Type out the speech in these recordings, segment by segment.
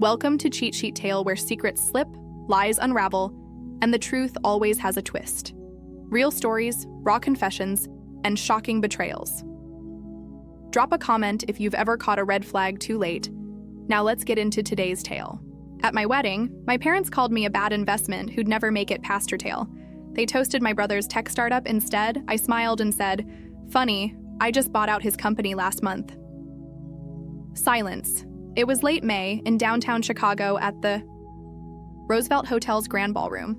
Welcome to Cheat Sheet Tale, where secrets slip, lies unravel, and the truth always has a twist. Real stories, raw confessions, and shocking betrayals. Drop a comment if you've ever caught a red flag too late. Now let's get into today's tale. At my wedding, my parents called me a bad investment who'd never make it past her tale. They toasted my brother's tech startup instead. I smiled and said, "Funny, I just bought out his company last month." Silence. It was late May in downtown Chicago at the Roosevelt Hotel's Grand Ballroom.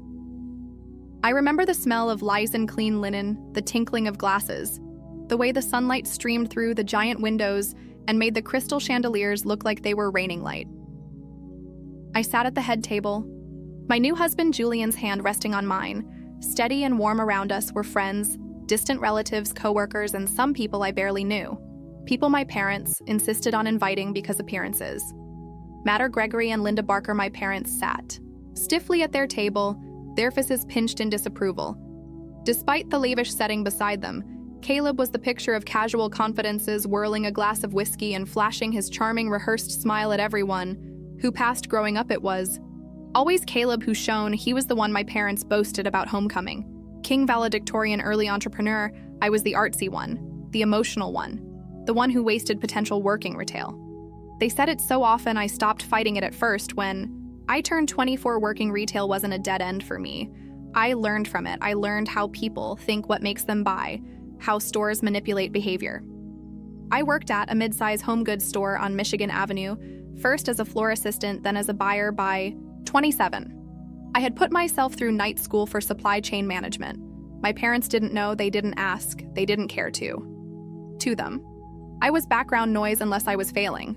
I remember the smell of lice and clean linen, the tinkling of glasses, the way the sunlight streamed through the giant windows and made the crystal chandeliers look like they were raining light. I sat at the head table, my new husband Julian's hand resting on mine. Steady and warm around us were friends, distant relatives, coworkers, and some people I barely knew. People my parents insisted on inviting because appearances. Matter Gregory and Linda Barker, my parents, sat stiffly at their table, their faces pinched in disapproval. Despite the lavish setting beside them, Caleb was the picture of casual confidences, whirling a glass of whiskey and flashing his charming, rehearsed smile at everyone who passed. Growing up, it was always Caleb who shone. He was the one my parents boasted about homecoming. King valedictorian, early entrepreneur, I was the artsy one, the emotional one, the one who wasted potential working retail. They said it so often I stopped fighting it at first. When I turned 24, working retail wasn't a dead end for me. I learned from it. I learned how people think, what makes them buy, how stores manipulate behavior. I worked at a mid-size home goods store on Michigan Avenue, first as a floor assistant, then as a buyer. By 27, I had put myself through night school for supply chain management. My parents didn't know, they didn't ask, they didn't care to. To them, I was background noise unless I was failing.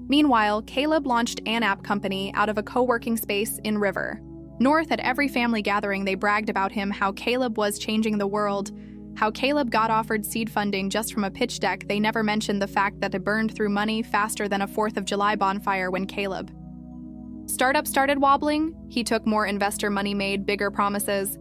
Meanwhile, Caleb launched an app company out of a co-working space in River North. At every family gathering, they bragged about him, how Caleb was changing the world, how Caleb got offered seed funding just from a pitch deck. They never mentioned the fact that it burned through money faster than a 4th of July bonfire. When Caleb startup started wobbling, he took more investor money, made bigger promises.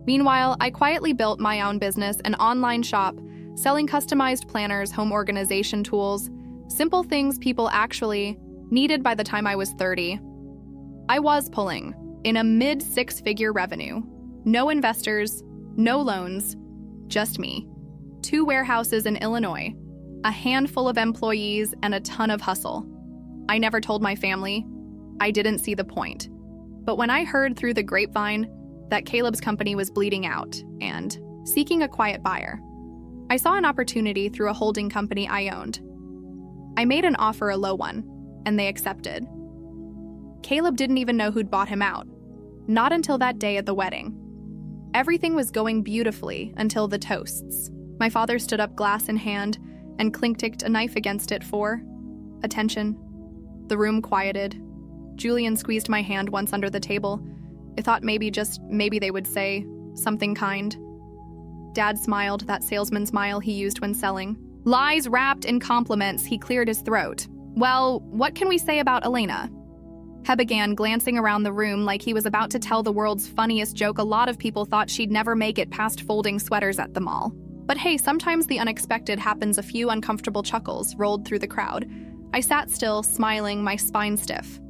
Meanwhile, I quietly built my own business, an online shop, selling customized planners, home organization tools, simple things people actually needed. By the time I was 30, I was pulling in a mid-6-figure revenue. No investors, no loans, just me. 2 warehouses in Illinois, a handful of employees, and a ton of hustle. I never told my family. I didn't see the point. But when I heard through the grapevine that Caleb's company was bleeding out and seeking a quiet buyer, I saw an opportunity through a holding company I owned. I made an offer, a low one, and they accepted. Caleb didn't even know who'd bought him out. Not until that day at the wedding. Everything was going beautifully until the toasts. My father stood up, glass in hand, and clinked a knife against it for attention. The room quieted. Julian squeezed my hand once under the table. I thought maybe, just maybe, they would say something kind. Dad smiled, that salesman smile he used when selling lies wrapped in compliments. He cleared his throat. "Well, what can we say about Elena?" He began, glancing around the room like he was about to tell the world's funniest joke. A lot of people thought she'd never make it past folding sweaters at the mall. But hey, sometimes the unexpected happens. A few uncomfortable chuckles rolled through the crowd. I sat still, smiling, my spine stiff.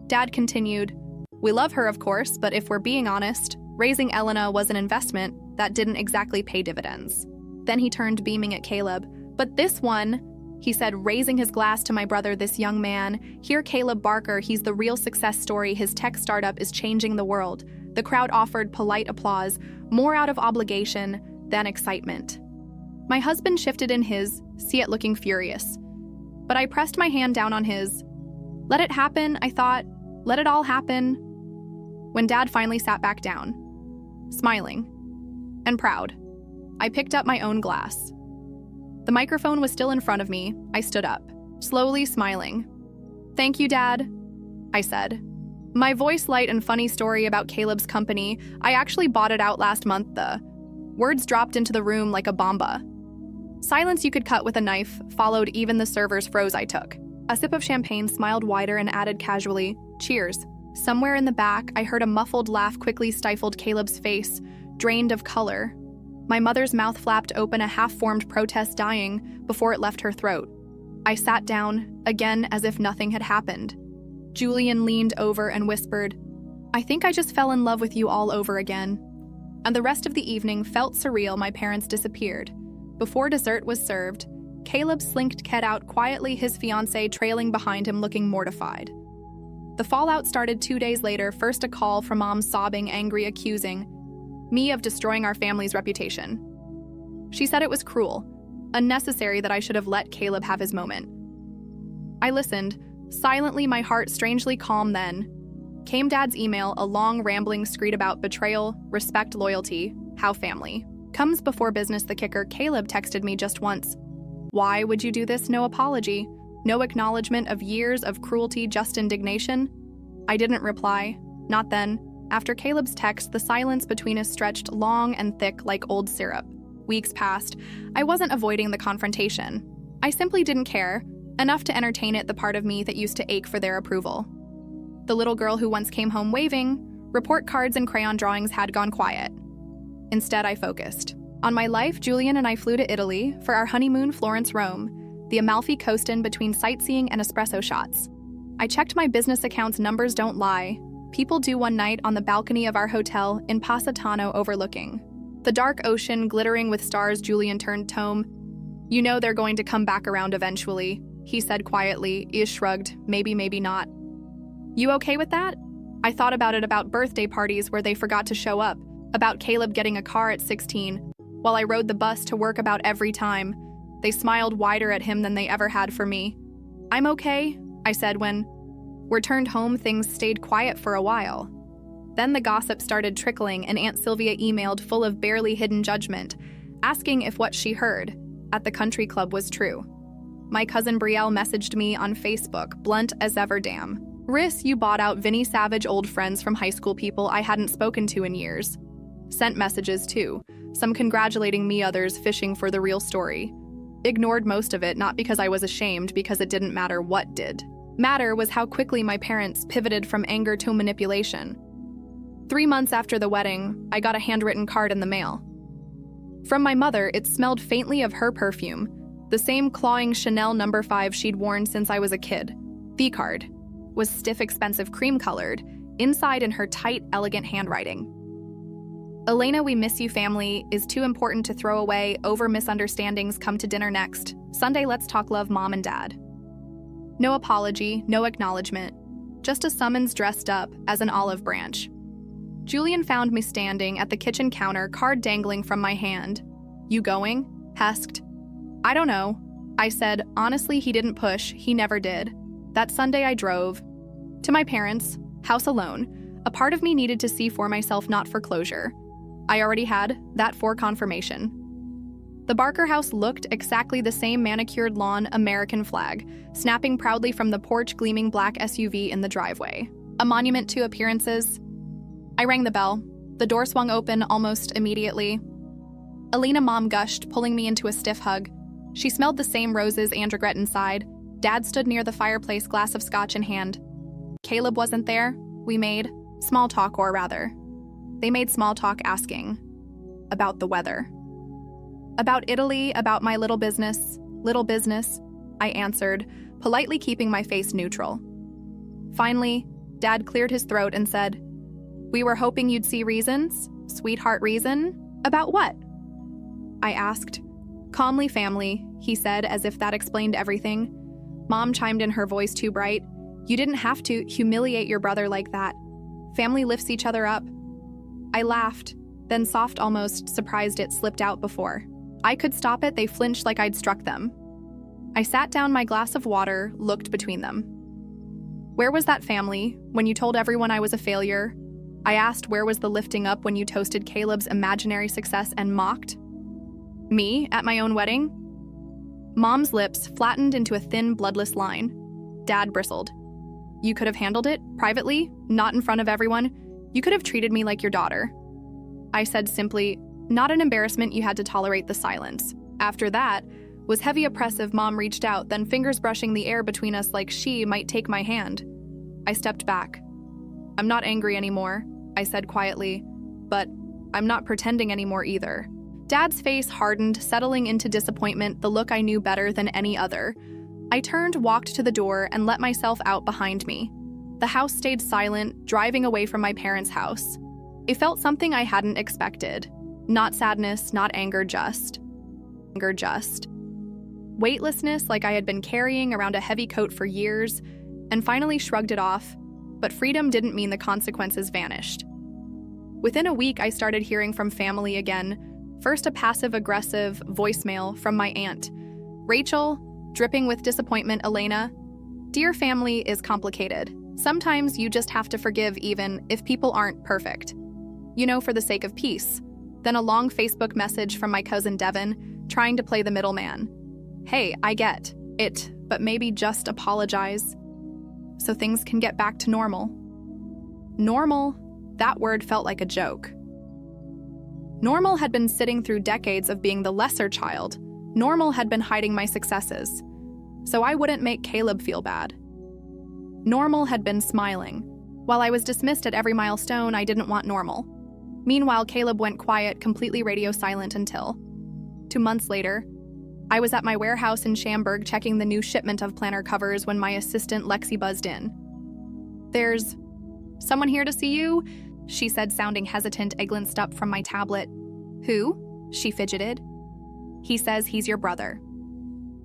Dad continued, "We love her, of course, but if we're being honest, raising Elena was an investment that didn't exactly pay dividends." Then he turned, beaming at Caleb. "But this one," he said, raising his glass to my brother, "this young man, here, Caleb Barker, he's the real success story. His tech startup is changing the world." The crowd offered polite applause, more out of obligation than excitement. My husband shifted in his seat, looking furious. But I pressed my hand down on his. Let it happen, I thought. Let it all happen. When Dad finally sat back down, smiling and proud, I picked up my own glass. The microphone was still in front of me. I stood up, slowly smiling. "Thank you, Dad," I said. My voice light and funny story about Caleb's company. I actually bought it out last month. The words dropped into the room like a bomba. Silence you could cut with a knife followed. Even the servers froze. I took a sip of champagne, smiled wider, and added casually, "Cheers." Somewhere in the back, I heard a muffled laugh quickly stifled. Caleb's face drained of color. My mother's mouth flapped open, a half-formed protest dying before it left her throat. I sat down, again as if nothing had happened. Julian leaned over and whispered, "I think I just fell in love with you all over again." And the rest of the evening felt surreal. My parents disappeared. Before dessert was served, Caleb slinked Ket out quietly, his fiancée trailing behind him looking mortified. The fallout started 2 days later, first a call from Mom sobbing, angry, accusing me of destroying our family's reputation. She said it was cruel, unnecessary, that I should have let Caleb have his moment. I listened, silently, my heart strangely calm. Then came Dad's email, a long rambling screed about betrayal, respect, loyalty, how family comes before business. The kicker, Caleb texted me just once. Why would you do this? No apology, no acknowledgement of years of cruelty, just indignation. I didn't reply, not then. After Caleb's text, the silence between us stretched long and thick like old syrup. Weeks passed. I wasn't avoiding the confrontation. I simply didn't care, enough to entertain it, the part of me that used to ache for their approval. The little girl who once came home waving report cards and crayon drawings had gone quiet. Instead, I focused on my life. Julian and I flew to Italy for our honeymoon, Florence, Rome, the Amalfi Coast, in between sightseeing and espresso shots. I checked my business accounts, numbers don't lie. People do. One night on the balcony of our hotel in Positano, overlooking the dark ocean glittering with stars, Julian turned tome. "You know they're going to come back around eventually," he said quietly. I shrugged. Maybe, maybe not. You okay with that? I thought about it, about birthday parties where they forgot to show up, about Caleb getting a car at 16, while I rode the bus to work, about every time they smiled wider at him than they ever had for me. I'm okay, I said. When we returned home, things stayed quiet for a while. Then the gossip started trickling, and Aunt Sylvia emailed, full of barely hidden judgment, asking if what she heard at the country club was true. My cousin Brielle messaged me on Facebook, blunt as ever. Damn. Riss, you bought out Vinny Savage. Old friends from high school, people I hadn't spoken to in years. Sent messages too, some congratulating me, others fishing for the real story. Ignored most of it, not because I was ashamed, because it didn't matter. What did matter was how quickly my parents pivoted from anger to manipulation. 3 months after the wedding, I got a handwritten card in the mail. From my mother, it smelled faintly of her perfume, the same clawing Chanel No. 5 she'd worn since I was a kid. The card was stiff, expensive, cream-colored, inside in her tight, elegant handwriting. Elena, we miss you. Family is too important to throw away. Over misunderstandings, come to dinner next Sunday. Let's talk. Love, Mom and Dad. No apology, no acknowledgement, just a summons dressed up as an olive branch. Julian found me standing at the kitchen counter, card dangling from my hand. You going? Asked. I don't know, I said. Honestly, he didn't push, he never did. That Sunday I drove to my parents' house alone. A part of me needed to see for myself, not for closure. I already had that for confirmation. The Barker house looked exactly the same, manicured lawn, American flag, snapping proudly from the porch, gleaming black SUV in the driveway. A monument to appearances. I rang the bell. The door swung open almost immediately. Elena, Mom gushed, pulling me into a stiff hug. She smelled the same roses and regret inside. Dad stood near the fireplace, glass of scotch in hand. Caleb wasn't there. We made small talk, or rather, they made small talk, asking about the weather. About Italy, about my little business, I answered, politely keeping my face neutral. Finally, Dad cleared his throat and said, "We were hoping you'd see reasons, sweetheart." Reason? About what? I asked. Calmly, family, he said, as if that explained everything. Mom chimed in, her voice too bright. You didn't have to humiliate your brother like that. Family lifts each other up. I laughed, then soft, almost surprised it slipped out before I could stop it. They flinched like I'd struck them. I sat down, my glass of water, looked between them. Where was that family when you told everyone I was a failure? I asked. Where was the lifting up when you toasted Caleb's imaginary success and mocked me at my own wedding? Mom's lips flattened into a thin, bloodless line. Dad bristled. You could have handled it privately, not in front of everyone. You could have treated me like your daughter. I said simply, not an embarrassment. You had to tolerate the silence. After that was heavy, oppressive. Mom reached out, then fingers brushing the air between us like she might take my hand. I stepped back. I'm not angry anymore, I said quietly, but I'm not pretending anymore either. Dad's face hardened, settling into disappointment, the look I knew better than any other. I turned, walked to the door, and let myself out behind me. The house stayed silent, driving away from my parents' house. It felt something I hadn't expected. Not sadness, not anger, just weightlessness, like I had been carrying around a heavy coat for years, and finally shrugged it off. But freedom didn't mean the consequences vanished. Within a week, I started hearing from family again. First, a passive-aggressive voicemail from my aunt. Rachel, dripping with disappointment, Elena. Dear family is complicated. Sometimes you just have to forgive even if people aren't perfect. For the sake of peace. Then a long Facebook message from my cousin Devin, trying to play the middleman. Hey, I get it, but maybe just apologize so things can get back to normal. Normal, that word felt like a joke. Normal had been sitting through decades of being the lesser child. Normal had been hiding my successes, so I wouldn't make Caleb feel bad. Normal had been smiling. While I was dismissed at every milestone, I didn't want normal. Meanwhile, Caleb went quiet, completely radio silent until 2 months later. I was at my warehouse in Schaumburg checking the new shipment of planner covers when my assistant Lexi buzzed in. There's someone here to see you, she said, sounding hesitant. I glanced up from my tablet. Who? She fidgeted. He says he's your brother.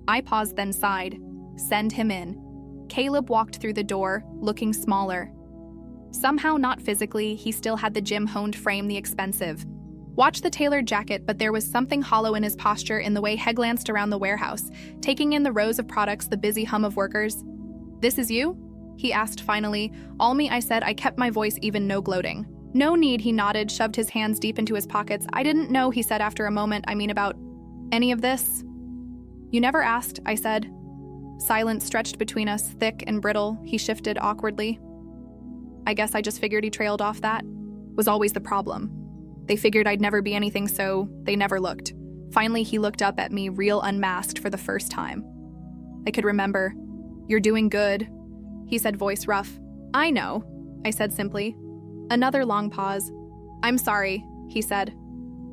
I paused, then sighed. Send him in. Caleb walked through the door, looking smaller. Somehow, not physically, he still had the gym-honed frame, the expensive. Watched the tailored jacket, but there was something hollow in his posture, in the way he glanced around the warehouse, taking in the rows of products, the busy hum of workers. This is you? He asked finally. All me, I said. I kept my voice even, no gloating. No need, he nodded, shoved his hands deep into his pockets. I didn't know, he said after a moment. About any of this? You never asked, I said. Silence stretched between us, thick and brittle. He shifted awkwardly. I guess I just figured he trailed off. That was always the problem. They figured I'd never be anything, so they never looked. Finally, he looked up at me, real unmasked for the first time. I could remember. You're doing good, he said, voice rough. I know, I said simply. Another long pause. I'm sorry, he said.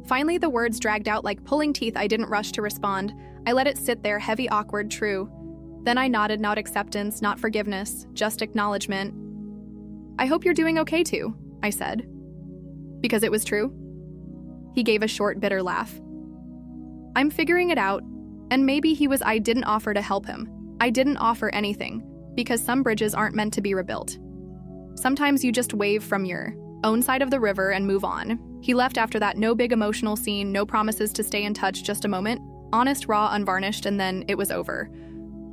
Finally, the words dragged out like pulling teeth. I didn't rush to respond. I let it sit there, heavy, awkward, true. Then I nodded, not acceptance, not forgiveness, just acknowledgement. I hope you're doing okay too, I said. Because it was true? He gave a short, bitter laugh. I'm figuring it out, and maybe he was. I didn't offer to help him. I didn't offer anything, because some bridges aren't meant to be rebuilt. Sometimes you just wave from your own side of the river and move on. He left after that, no big emotional scene, no promises to stay in touch, just a moment, honest, raw, unvarnished, and then it was over.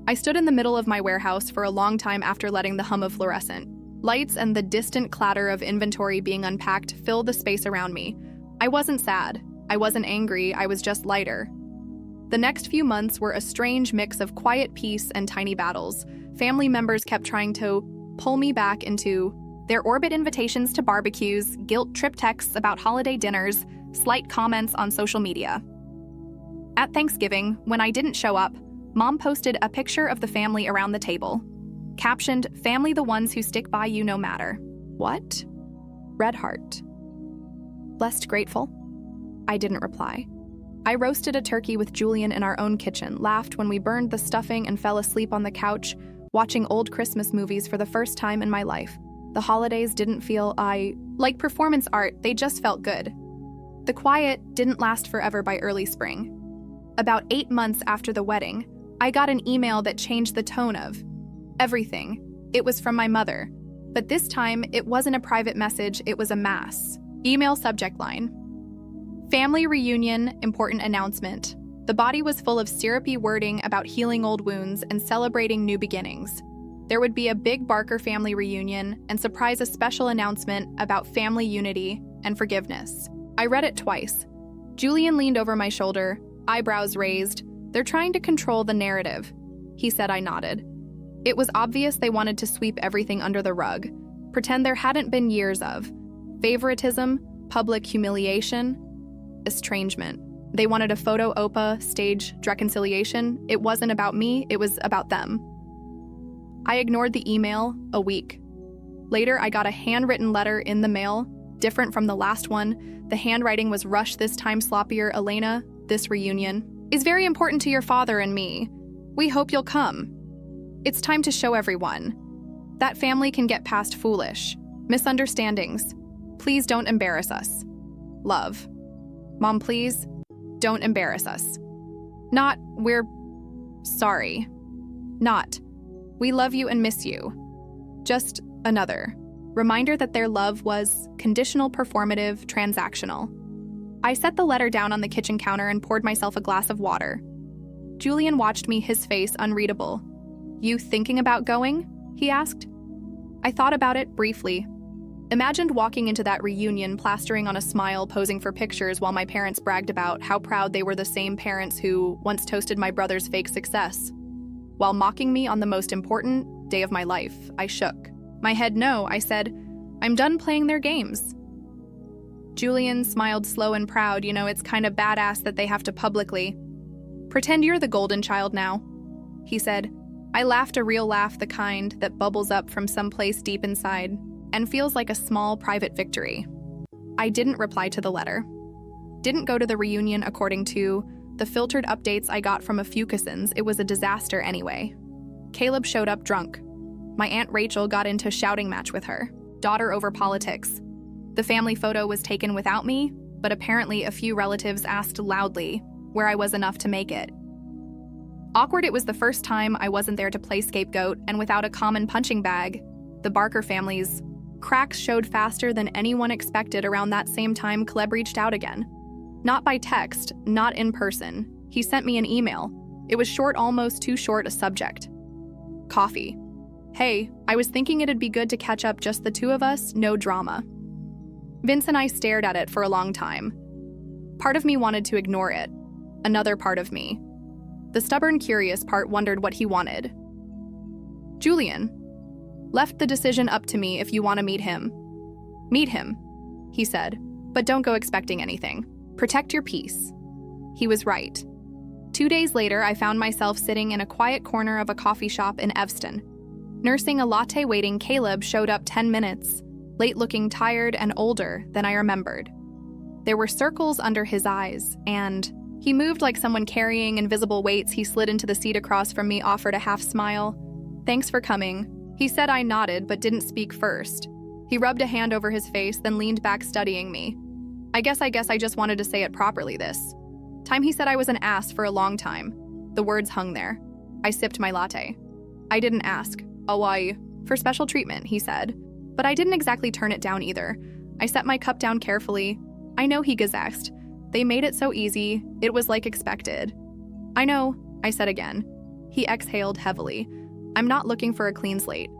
I stood in the middle of my warehouse for a long time after letting the hum of fluorescent lights and the distant clatter of inventory being unpacked fill the space around me. I wasn't sad. I wasn't angry. I was just lighter. The next few months were a strange mix of quiet peace and tiny battles. Family members kept trying to pull me back into their orbit, invitations to barbecues, guilt trip texts about holiday dinners, slight comments on social media. At Thanksgiving, when I didn't show up, Mom posted a picture of the family around the table. Captioned, family, the ones who stick by you no matter what? Red heart. Blessed, grateful? I didn't reply. I roasted a turkey with Julian in our own kitchen, laughed when we burned the stuffing, and fell asleep on the couch, watching old Christmas movies for the first time in my life. The holidays didn't feel like performance art, they just felt good. The quiet didn't last forever. By early spring, about 8 months after the wedding, I got an email that changed the tone of everything. It was from my mother, but this time it wasn't a private message, it was a mass email. Subject line: family reunion, important announcement. The body was full of syrupy wording about healing old wounds and celebrating new beginnings. There would be a big Barker family reunion and surprise a special announcement about family unity and forgiveness. I read it twice. Julian leaned over my shoulder, eyebrows raised. They're trying to control the narrative, he said. I nodded. It was obvious they wanted to sweep everything under the rug, pretend there hadn't been years of favoritism, public humiliation, estrangement. They wanted a photo op, staged reconciliation. It wasn't about me, it was about them. I ignored the email. A week later, I got a handwritten letter in the mail, different from the last one. The handwriting was rushed, this time sloppier. Elena, this reunion is very important to your father and me. We hope you'll come. It's time to show everyone. That family can get past foolish misunderstandings. Please don't embarrass us. Love. Mom, please don't embarrass us. Not, we're sorry. Not, we love you and miss you. Just another reminder that their love was conditional, performative, transactional. I set the letter down on the kitchen counter and poured myself a glass of water. Julian watched me, his face unreadable. You thinking about going? He asked. I thought about it briefly. Imagined walking into that reunion, plastering on a smile, posing for pictures while my parents bragged about how proud they were the same parents who once toasted my brother's fake success. While mocking me on the most important day of my life, I shook my head no. I said, I'm done playing their games. Julian smiled slow and proud. It's kind of badass that they have to publicly pretend you're the golden child now, he said. I laughed, a real laugh, the kind that bubbles up from someplace deep inside and feels like a small private victory. I didn't reply to the letter. Didn't go to the reunion according to the filtered updates I got from a few cousins. It was a disaster anyway. Caleb showed up drunk. My Aunt Rachel got into shouting match with her daughter over politics. The family photo was taken without me, but apparently a few relatives asked loudly where I was enough to make it. Awkward. It was the first time I wasn't there to play scapegoat, and without a common punching bag, the Barker family's cracks showed faster than anyone expected. Around that same time, Caleb reached out again. Not by text, not in person. He sent me an email. It was short, almost too short a subject. Coffee. Hey, I was thinking it'd be good to catch up, just the two of us, no drama. Vince and I stared at it for a long time. Part of me wanted to ignore it. Another part of me, the stubborn, curious part, wondered what he wanted. Julian, left the decision up to me. If you want to meet him, he said, but don't go expecting anything. Protect your peace. He was right. 2 days later, I found myself sitting in a quiet corner of a coffee shop in Evanston, nursing a latte, waiting. Caleb showed up 10 minutes, late, looking tired and older than I remembered. There were circles under his eyes, and he moved like someone carrying invisible weights. He slid into the seat across from me, offered a half smile. Thanks for coming, he said. I nodded, but didn't speak first. He rubbed a hand over his face, then leaned back, studying me. I guess I just wanted to say it properly this time. He said I was an ass for a long time. The words hung there. I sipped my latte. I didn't ask. Oh, why? For special treatment, he said. But I didn't exactly turn it down either. I set my cup down carefully. I know, he gasped. They made it so easy. It was like expected. I know, I said again. He exhaled heavily. I'm not looking for a clean slate.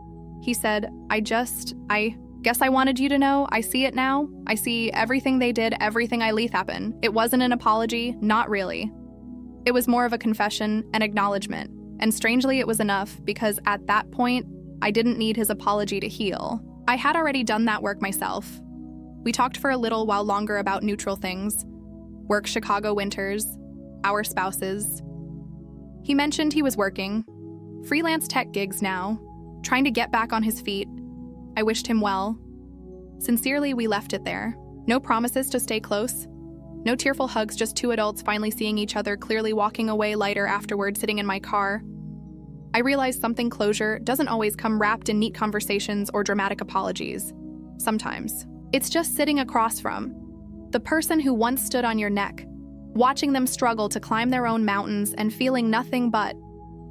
He said, I guess I wanted you to know. I see it now. I see everything they did, everything I let happen. It wasn't an apology, not really. It was more of a confession, an acknowledgement. And strangely, it was enough, because at that point, I didn't need his apology to heal. I had already done that work myself. We talked for a little while longer about neutral things. Work, Chicago winters, our spouses. He mentioned he was working freelance tech gigs now, trying to get back on his feet. I wished him well. Sincerely, we left it there. No promises to stay close. No tearful hugs, just two adults finally seeing each other clearly, walking away lighter afterward, sitting in my car. I realized something: closure doesn't always come wrapped in neat conversations or dramatic apologies. Sometimes it's just sitting across from the person who once stood on your neck, watching them struggle to climb their own mountains and feeling nothing but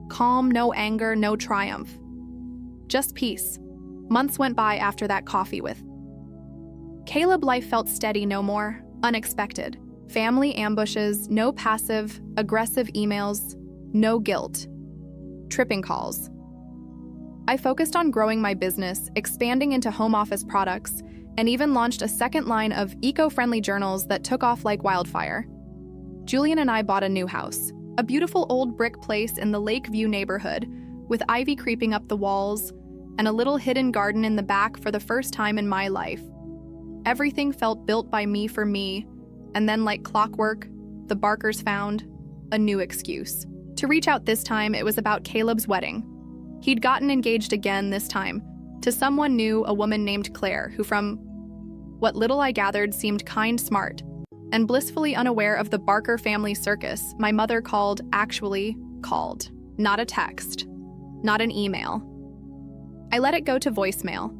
calm, no anger, no triumph. Just peace. Months went by after that coffee with Caleb. Life felt steady, no more unexpected family ambushes, no passive, aggressive emails, no guilt tripping calls. I focused on growing my business, expanding into home office products, and even launched a second line of eco-friendly journals that took off like wildfire. Julian and I bought a new house, a beautiful old brick place in the Lakeview neighborhood, with ivy creeping up the walls and a little hidden garden in the back. For the first time in my life, everything felt built by me for me, and then like clockwork, the Barkers found a new excuse to reach out. This time, it was about Caleb's wedding. He'd gotten engaged again, this time to someone new, a woman named Claire, who, from what little I gathered, seemed kind, smart, and blissfully unaware of the Barker family circus. My mother called, not a text, not an email. I let it go to voicemail,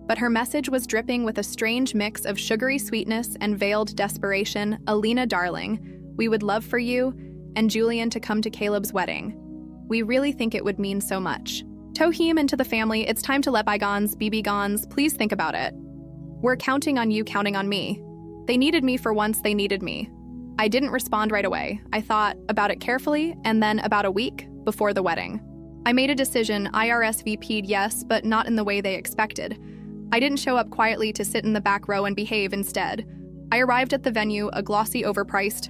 but her message was dripping with a strange mix of sugary sweetness and veiled desperation. Alina, darling, we would love for you and Julian to come to Caleb's wedding. We really think it would mean so much. Tohim, and to the family, it's time to let bygones be bygones. Please think about it. We're counting on you, counting on me. They needed me for once, they needed me. I didn't respond right away. I thought about it carefully, and then about a week before the wedding, I made a decision. I RSVP'd, yes, but not in the way they expected. I didn't show up quietly to sit in the back row and behave instead. I arrived at the venue, a glossy overpriced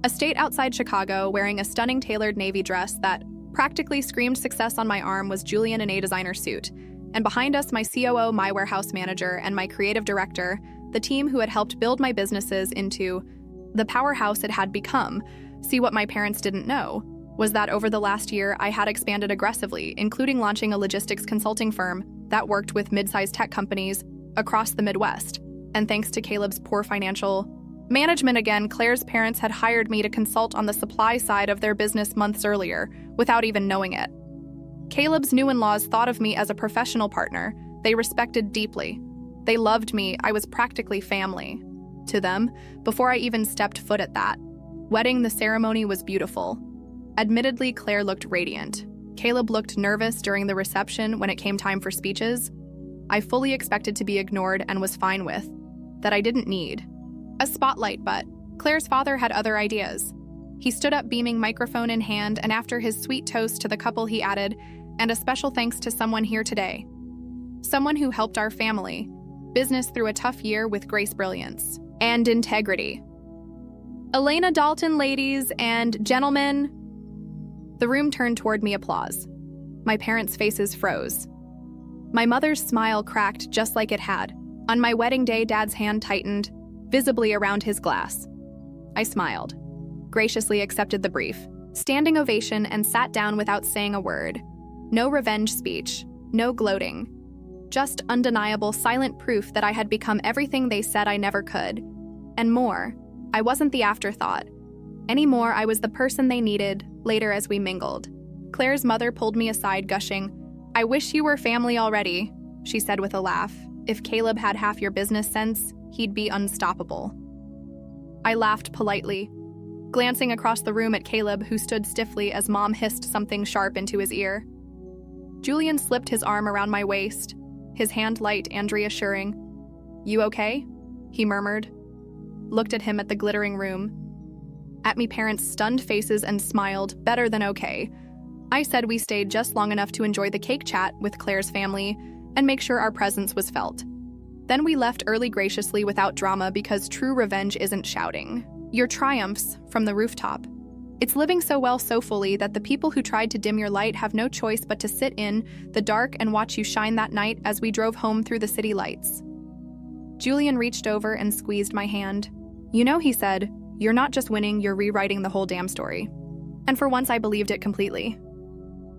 estate outside Chicago, wearing a stunning tailored navy dress that practically screamed success on my arm was Julian in a designer suit. And behind us, my COO, my warehouse manager, and my creative director, the team who had helped build my businesses into the powerhouse it had become. See, what my parents didn't know was that over the last year, I had expanded aggressively, including launching a logistics consulting firm that worked with mid-sized tech companies across the Midwest. And thanks to Caleb's poor financial management again, Claire's parents had hired me to consult on the supply side of their business months earlier, without even knowing it. Caleb's new in-laws thought of me as a professional partner they respected deeply. They loved me. I was practically family to them before I even stepped foot at that wedding. The ceremony was beautiful. Admittedly, Claire looked radiant. Caleb looked nervous during the reception when it came time for speeches. I fully expected to be ignored and was fine with that. I didn't need a spotlight, but Claire's father had other ideas. He stood up, beaming, microphone in hand, and after his sweet toast to the couple, he added, "And a special thanks to someone here today. Someone who helped our family business through a tough year with grace, brilliance, and integrity. Elena Dalton, ladies and gentlemen." The room turned toward me, applause. My parents' faces froze. My mother's smile cracked just like it had on my wedding day. Dad's hand tightened visibly around his glass. I smiled, graciously accepted the brief standing ovation, and sat down without saying a word. No revenge speech, no gloating, just undeniable silent proof that I had become everything they said I never could. And more, I wasn't the afterthought anymore. I was the person they needed later as we mingled. Claire's mother pulled me aside, gushing, "I wish you were family already," she said with a laugh. "If Caleb had half your business sense, he'd be unstoppable." I laughed politely, glancing across the room at Caleb, who stood stiffly as Mom hissed something sharp into his ear. Julian slipped his arm around my waist, his hand light and reassuring. "You okay?" he murmured. Looked at him, at the glittering room, at me parents' stunned faces, and smiled. "Better than okay." I said we stayed just long enough to enjoy the cake chat with Claire's family and make sure our presence was felt. Then we left early, graciously, without drama, because true revenge isn't shouting your triumphs from the rooftop. It's living so well, so fully, that the people who tried to dim your light have no choice but to sit in the dark and watch you shine. That night, as we drove home through the city lights, Julian reached over and squeezed my hand. "You know," he said, "you're not just winning, you're rewriting the whole damn story." And for once, I believed it completely.